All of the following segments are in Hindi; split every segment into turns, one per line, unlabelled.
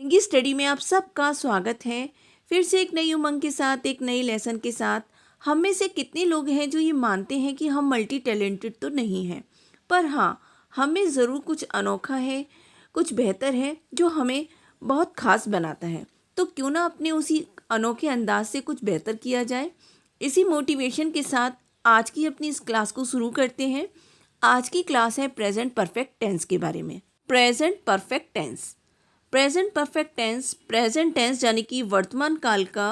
की स्टडी में आप सबका स्वागत है। फिर से एक नई उमंग के साथ, एक नई लेसन के साथ। हम में से कितने लोग हैं जो ये मानते हैं कि हम मल्टी टैलेंटेड तो नहीं हैं, पर हाँ, हमें ज़रूर कुछ अनोखा है, कुछ बेहतर है जो हमें बहुत ख़ास बनाता है। तो क्यों ना अपने उसी अनोखे अंदाज से कुछ बेहतर किया जाए। इसी मोटिवेशन के साथ आज की अपनी इस क्लास को शुरू करते हैं। आज की क्लास है प्रेजेंट परफेक्ट टेंस के बारे में। Present perfect tense. Present tense यानी कि वर्तमान काल का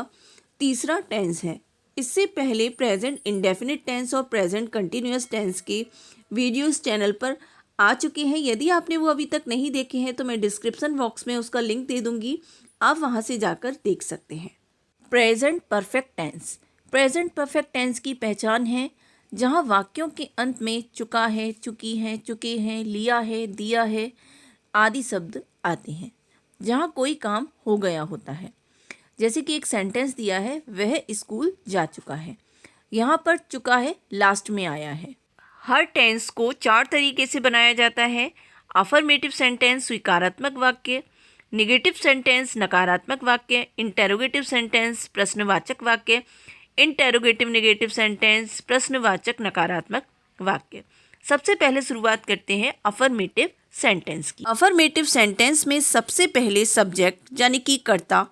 तीसरा टेंस है। इससे पहले प्रेजेंट इंडेफिनिट टेंस और प्रेजेंट कंटिन्यूअस टेंस के वीडियोस चैनल पर आ चुके हैं। यदि आपने वो अभी तक नहीं देखे हैं तो मैं डिस्क्रिप्शन बॉक्स में उसका लिंक दे दूंगी, आप वहां से जाकर देख सकते हैं। Present perfect tense. Present perfect tense की पहचान है जहां वाक्यों के अंत में चुका है, चुकी है, चुके हैं, लिया है, दिया है आदि शब्द आते हैं, जहाँ कोई काम हो गया होता है। जैसे कि एक सेंटेंस दिया है, वह स्कूल जा चुका है। यहाँ पर चुका है लास्ट में आया है। हर टेंस को 4 तरीके से बनाया जाता है। अफर्मेटिव सेंटेंस स्वीकारात्मक वाक्य, निगेटिव सेंटेंस नकारात्मक वाक्य, इंटेरोगेटिव सेंटेंस प्रश्नवाचक वाक्य, इंटेरोगेटिव नेगेटिव सेंटेंस प्रश्नवाचक नकारात्मक वाक्य। सबसे पहले शुरुआत करते हैं अफर्मेटिव सेंटेंस की। अफर्मेटिव सेंटेंस में सबसे पहले सब्जेक्ट यानी कि कर्ता,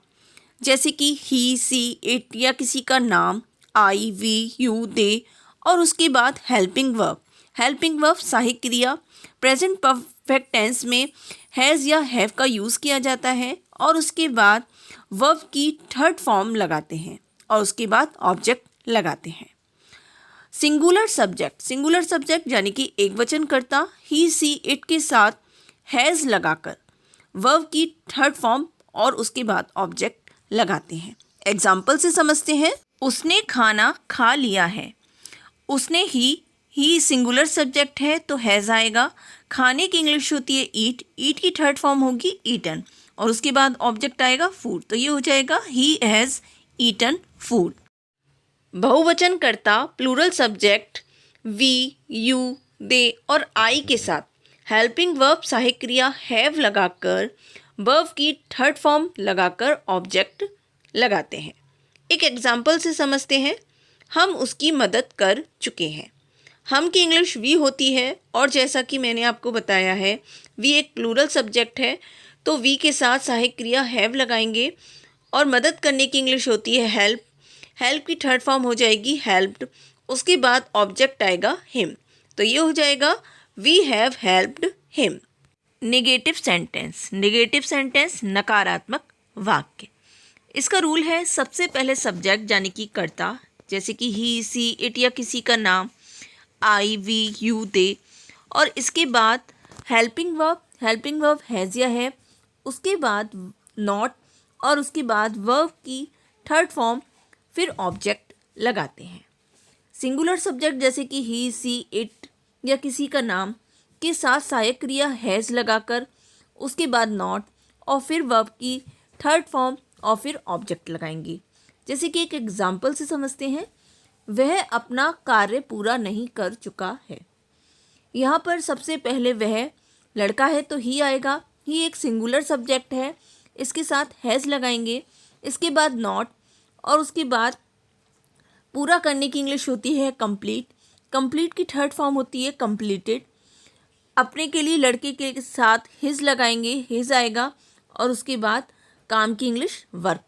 जैसे कि ही, सी, इट या किसी का नाम, आई, वी, यू, दे, और उसके बाद हेल्पिंग वर्ब। हेल्पिंग वर्ब सहायक क्रिया। प्रेजेंट परफेक्ट टेंस में हैज़ या हैव का यूज़ किया जाता है और उसके बाद वर्ब की थर्ड फॉर्म लगाते हैं और उसके बाद ऑब्जेक्ट लगाते हैं। सिंगुलर सब्जेक्ट यानी कि एक वचनकर्ता ही, सी, इट के साथ हैज़ लगाकर वर्ब की थर्ड फॉर्म और उसके बाद ऑब्जेक्ट लगाते हैं। एग्जाम्पल से समझते हैं। उसने खाना खा लिया है। उसने ही सिंगुलर सब्जेक्ट है तो हैज़ आएगा। खाने की इंग्लिश होती है ईट, ईट की थर्ड फॉर्म होगी ईटन और उसके बाद ऑब्जेक्ट आएगा फूड, तो ये हो जाएगा ही हैज़ ईटन फूड। बहुवचनकर्ता plural subject we, you, they और आई के साथ हेल्पिंग वर्ब सहायक क्रिया हैव लगाकर वर्ब की थर्ड फॉर्म लगाकर ऑब्जेक्ट लगाते हैं। एक एग्जाम्पल से समझते हैं। हम उसकी मदद कर चुके हैं। हम की इंग्लिश वी होती है और जैसा कि मैंने आपको बताया है, वी एक प्लूरल सब्जेक्ट है तो वी के साथ सहायक क्रिया हैव लगाएंगे और मदद करने की इंग्लिश होती है हेल्प। हेल्प की थर्ड फॉर्म हो जाएगी हेल्प्ड, उसके बाद ऑब्जेक्ट आएगा हिम, तो ये हो जाएगा we have helped him. Negative sentence नकारात्मक वाक्य। इसका रूल है सबसे पहले सब्जेक्ट यानी कि कर्ता, जैसे कि ही, सी, इट या किसी का नाम, आई, वी, यू, दे, और इसके बाद हेल्पिंग वर्ब हैज़ या है, उसके बाद नॉट और उसके बाद वर्ब की थर्ड फॉर्म, फिर ऑब्जेक्ट लगाते हैं। सिंगुलर सब्जेक्ट जैसे कि ही, सी, इट या किसी का नाम के साथ सहायक क्रिया हैज़ लगाकर उसके बाद नॉट और फिर वर्ब की थर्ड फॉर्म और फिर ऑब्जेक्ट लगाएंगे। जैसे कि एक एग्जाम्पल से समझते हैं। वह अपना कार्य पूरा नहीं कर चुका है। यहाँ पर सबसे पहले वह लड़का है तो ही आएगा। ही एक सिंगुलर सब्जेक्ट है, इसके साथ हैज़ लगाएंगे, इसके बाद नॉट और उसके बाद पूरा करने की इंग्लिश होती है कंप्लीट। कंप्लीट की थर्ड फॉर्म होती है कंप्लीटेड। अपने के लिए लड़के के साथ हिज लगाएंगे, हिज आएगा और उसके बाद काम की इंग्लिश वर्क,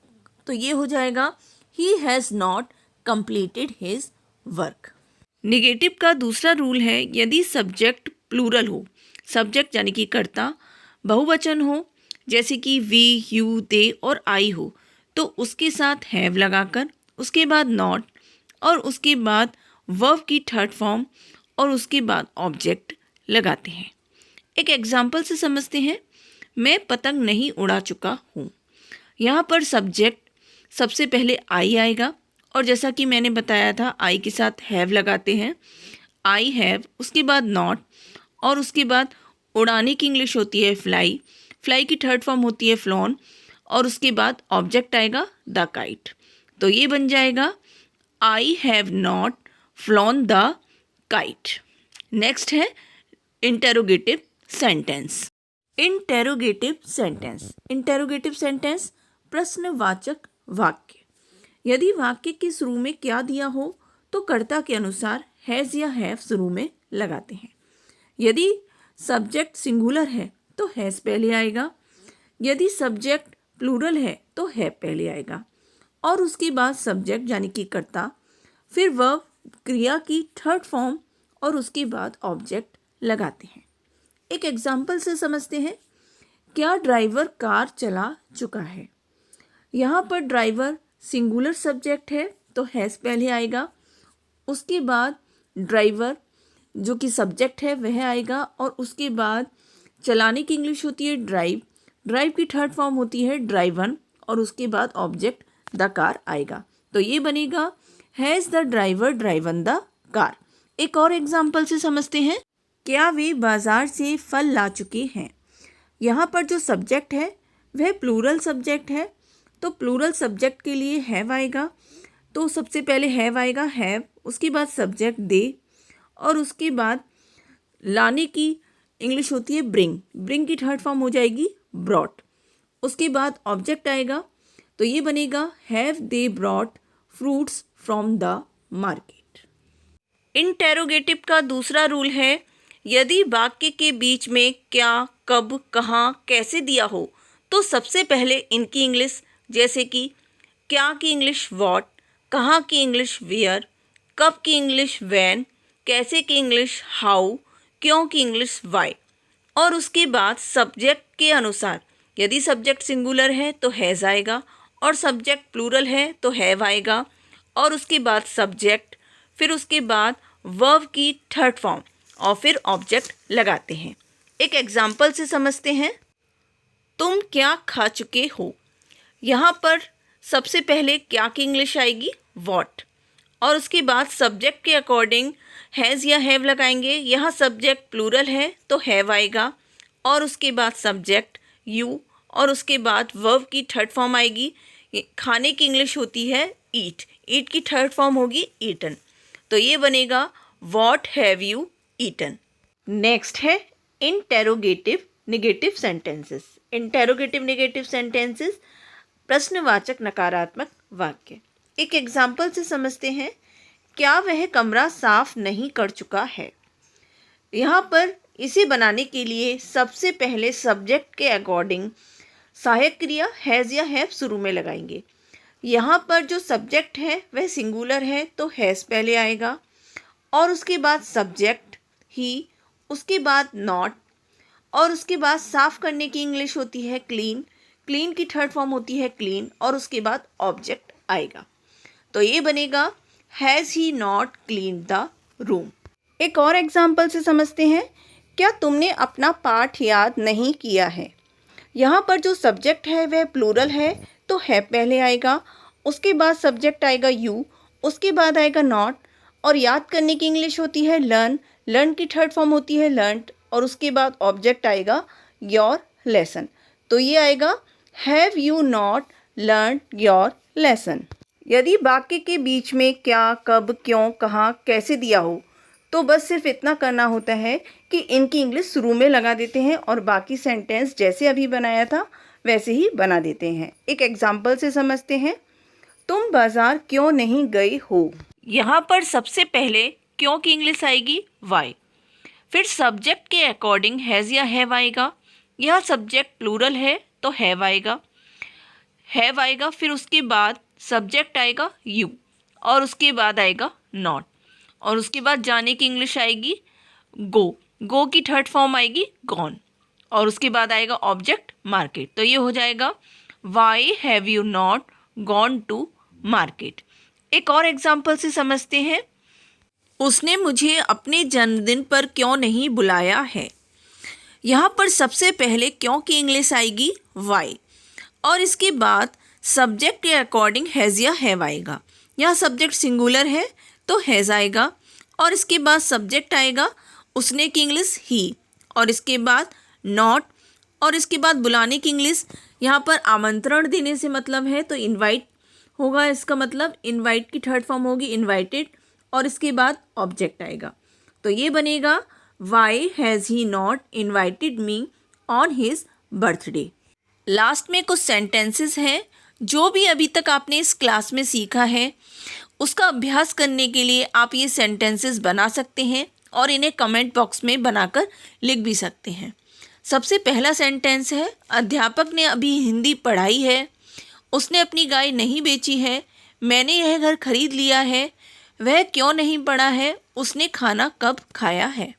तो ये हो जाएगा ही has not completed his work. Negative का दूसरा रूल है यदि सब्जेक्ट प्लूरल हो, सब्जेक्ट यानी कि कर्ता बहुवचन हो, जैसे कि वी, यू, दे और आई हो, तो उसके साथ हैव लगाकर उसके बाद नॉट और उसके बाद वर्ब की थर्ड फॉर्म और उसके बाद ऑब्जेक्ट लगाते हैं। एक एग्जाम्पल से समझते हैं। मैं पतंग नहीं उड़ा चुका हूँ। यहाँ पर सब्जेक्ट सबसे पहले आई आएगा और जैसा कि मैंने बताया था आई के साथ हैव लगाते हैं। आई हैव, उसके बाद नॉट और उसके बाद उड़ाने की इंग्लिश होती है फ्लाई। फ्लाई की थर्ड फॉर्म होती है फ्लॉन और उसके बाद ऑब्जेक्ट आएगा द काइट, तो ये बन जाएगा I have not flown the kite. Next है interrogative sentence. Interrogative sentence. Interrogative sentence प्रश्नवाचक वाक्य। यदि वाक्य के शुरू में क्या दिया हो तो कर्ता के अनुसार हैज़ या हैव शुरू में लगाते हैं। यदि सब्जेक्ट सिंगुलर है तो हैज़ पहले आएगा, यदि सब्जेक्ट प्लूरल है तो हैव पहले आएगा और उसके बाद सब्जेक्ट यानी कि कर्ता, फिर वर्ब क्रिया की थर्ड फॉर्म और उसके बाद ऑब्जेक्ट लगाते हैं। एक एग्जाम्पल से समझते हैं। क्या ड्राइवर कार चला चुका है। यहाँ पर ड्राइवर सिंगुलर सब्जेक्ट है तो हैज़ पहले आएगा, उसके बाद ड्राइवर जो कि सब्जेक्ट है वह आएगा और उसके बाद चलाने की इंग्लिश होती है ड्राइव, ड्राइव की थर्ड फॉर्म होती है ड्राइवन और उसके बाद ऑब्जेक्ट द कार आएगा। तो ये बनेगा has the driver driven the car. एक और एग्जाम्पल से समझते हैं। क्या वे बाजार से फल ला चुके हैं। यहाँ पर जो सब्जेक्ट है वह प्लूरल सब्जेक्ट है तो प्लूरल सब्जेक्ट के लिए हैव आएगा। तो सबसे पहले हैव आएगा हैव, उसके बाद सब्जेक्ट दे और उसके बाद लाने की इंग्लिश होती है ब्रिंग, ब्रिंग की थर्ड फॉर्म हो जाएगी ब्रॉट, उसके बाद ऑब्जेक्ट आएगा। तो ये बनेगा have they brought fruits from the market. Interrogative का दूसरा रूल है, यदि वाक्य के बीच में क्या, कब, कहाँ, कैसे दिया हो तो सबसे पहले इनकी इंग्लिश, जैसे कि क्या की इंग्लिश व्हाट, कहाँ की इंग्लिश वेयर, कब की इंग्लिश व्हेन, कैसे की इंग्लिश हाउ, क्यों की इंग्लिश वाई, और उसके बाद सब्जेक्ट के अनुसार यदि सब्जेक्ट सिंगुलर है तो हैज़ आएगा और सब्जेक्ट प्लूरल है तो हैव आएगा और उसके बाद सब्जेक्ट, फिर उसके बाद वर्ब की थर्ड फॉर्म और फिर ऑब्जेक्ट लगाते हैं। एक एग्जाम्पल से समझते हैं। तुम क्या खा चुके हो। यहाँ पर सबसे पहले क्या की इंग्लिश आएगी व्हाट और उसके बाद सब्जेक्ट के अकॉर्डिंग हैज़ या हैव लगाएंगे। यहाँ सब्जेक्ट प्लूरल है तो हैव आएगा और उसके बाद सब्जेक्ट यू और उसके बाद वर्ब की थर्ड फॉर्म आएगी। खाने की इंग्लिश होती है ईट, ईट की थर्ड फॉर्म होगी ईटन। तो ये बनेगा what have you eaten. Next है interrogative negative sentences. Interrogative negative sentences प्रश्नवाचक नकारात्मक वाक्य। एक एग्जाम्पल से समझते हैं। क्या वह कमरा साफ नहीं कर चुका है। यहाँ पर इसे बनाने के लिए सबसे पहले सब्जेक्ट के अकॉर्डिंग सहायक क्रिया हैज़ या हैव शुरू में लगाएंगे। यहाँ पर जो सब्जेक्ट है वह सिंगुलर है तो हैज़ पहले आएगा और उसके बाद सब्जेक्ट ही, उसके बाद नॉट और उसके बाद साफ करने की इंग्लिश होती है क्लीन, क्लीन की थर्ड फॉर्म होती है क्लीन और उसके बाद ऑब्जेक्ट आएगा। तो ये बनेगा has he not clean the room. एक और एग्जाम्पल से समझते हैं। क्या तुमने अपना पाठ याद नहीं किया है। यहाँ पर जो सब्जेक्ट है वह प्लूरल है तो है पहले आएगा, उसके बाद सब्जेक्ट आएगा यू, उसके बाद आएगा नॉट और याद करने की इंग्लिश होती है लर्न, लर्न की थर्ड फॉर्म होती है लर्नड और उसके बाद ऑब्जेक्ट आएगा योर लेसन। तो ये आएगा have you not learn your lesson. यदि वाक्य के बीच में क्या, कब, क्यों, कहाँ, कैसे दिया हो तो बस सिर्फ इतना करना होता है कि इनकी इंग्लिश शुरू में लगा देते हैं और बाकी सेंटेंस जैसे अभी बनाया था वैसे ही बना देते हैं। एक एग्जाम्पल से समझते हैं। तुम बाजार क्यों नहीं गए हो। यहाँ पर सबसे पहले क्यों की इंग्लिश आएगी वाई, फिर सब्जेक्ट के अकॉर्डिंग हैज़ या हैव आएगा। यह सब्जेक्ट प्लूरल है तो हैव आएगा, फिर उसके बाद सब्जेक्ट आएगा यू और उसके बाद आएगा नॉट और उसके बाद जाने की इंग्लिश आएगी गो, गो की थर्ड फॉर्म आएगी गॉन और उसके बाद आएगा ऑब्जेक्ट मार्केट। तो ये हो जाएगा why have you not gone to market. एक और एग्जाम्पल से समझते हैं। उसने मुझे अपने जन्मदिन पर क्यों नहीं बुलाया है। यहाँ पर सबसे पहले क्यों की इंग्लिश आएगी वाई और इसके बाद सब्जेक्ट के अकॉर्डिंग हैज़ या हैव आएगा। यहाँ सब्जेक्ट सिंगुलर है तो हैज़ आएगा और इसके बाद सब्जेक्ट आएगा उसने की इंग्लिश ही और इसके बाद नॉट और इसके बाद बुलाने की इंग्लिश। यहाँ पर आमंत्रण देने से मतलब है तो इनवाइट होगा, इसका मतलब इनवाइट की थर्ड फॉर्म होगी इनवाइटेड और इसके बाद ऑब्जेक्ट आएगा। तो ये बनेगा why has he not invited me on his birthday. Last में कुछ सेंटेंसेस हैं जो भी अभी तक आपने इस क्लास में सीखा है उसका अभ्यास करने के लिए आप ये सेंटेंसेस बना सकते हैं और इन्हें कमेंट बॉक्स में बनाकर लिख भी सकते हैं। सबसे पहला सेंटेंस है, अध्यापक ने अभी हिंदी पढ़ाई है, उसने अपनी गाय नहीं बेची है, मैंने यह घर खरीद लिया है, वह क्यों नहीं पढ़ा है, उसने खाना कब खाया है।